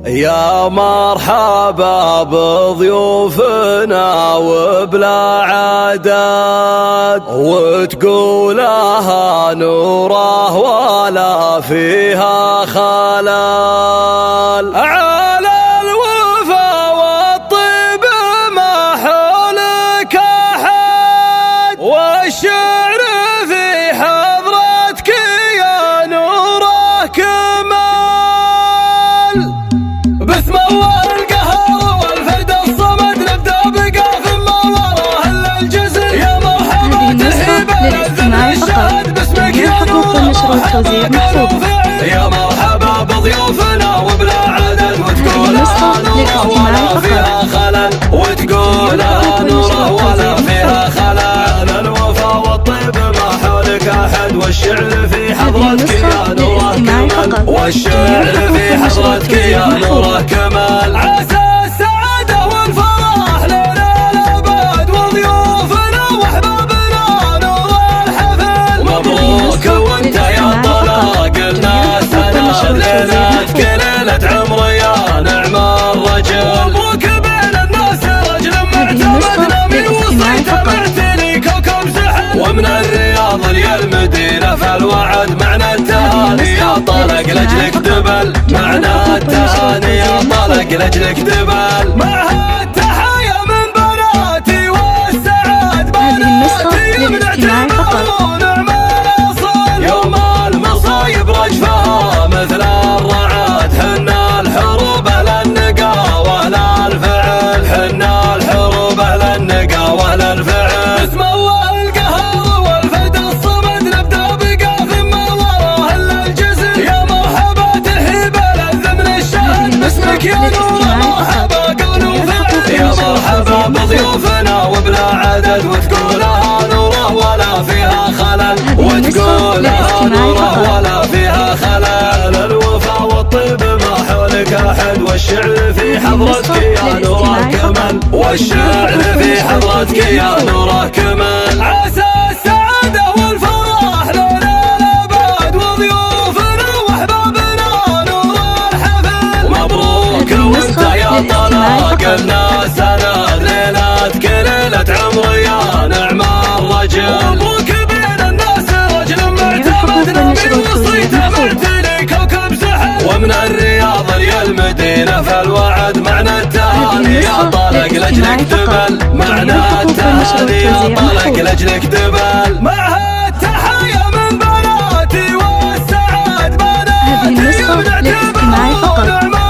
يا مرحبا بضيوفنا وبلا عدد، وتقولها نوره ولا فيها خلل. على الوفا والطيب ما حولك أحد، والشعر في حضرتك يا نوره كمال. باسم الله القهار والفرد الصمد نبدأ بقاف ما وراه الا الجزر. يا مرحبا تهيب الزمن الشهد باسمك يا نور يا مرحبا بضيوفنا وبلا عدد، وتقولها نوره ولا فيها خلل، وتقولها نوره ولا فيها خلل. على الوفا والطيب ما حولك احد، والشعر في حضرتك يا نوره كمال، والشعر في حضرتك يا نوره كمال. عسى السعادة والفرح لنا الأبد، وضيوفنا وأحبابنا نور الحفل. مبروك وانت يا طلاق الناس، أنا ليلتك ليلة عمر يا نعم الرجل. مبروك بين الناس رجل معتمدنا من وسط معتلي كوكب سحل، ومن الرياض للمدينة فالوعد معنا التهاني يا طلق لأجلك دبل. معنا التهاني يا طلق لأجلك دبل. معها التحايا من بناتي والسعاد بناتي بنعتبرون نعم الأصل. يوم المصايب رجفها مثل الرعد، حنا الحروب لا النقا ولا الفعل، حنا الحروب لا النقا ولا الفعل. باسم الله القهار والفرد الصمد نبدأ بقاف ما وراه الا الجزر. يا مرحبا تهيب الزمن الشهد باسمك يا نور مرحبا قول وفعل. يا مرحبا بضيوفنا وبلا عدد، وتقولها نوره ولا فيها خلل، وتقولها نوره ولا فيها خلل. الوفا والطيب ما حولك احد، والشعر في حضرتك يا نوره كمال، والشعر في حضرتك يا نوره كمال. عسى السعادة والفرح لنا الأبد، وضيوفنا وأحبابنا نور الحفل. مبروك وانت يا طلاق الناس، أنا ليلتك ليلة عمر يا نعم الرجل. مبروك بين الناس رجل معتمدنا من وسط معتلي كوكب سحل، ومن الرياض للمدينة فالوعد معنا التهاني يا طلق لأجلك دبل. معنا التهاني يا طلق لأجلك دبل. معها التحايا من بناتي والسعاد بناتي بنعتبرون نعم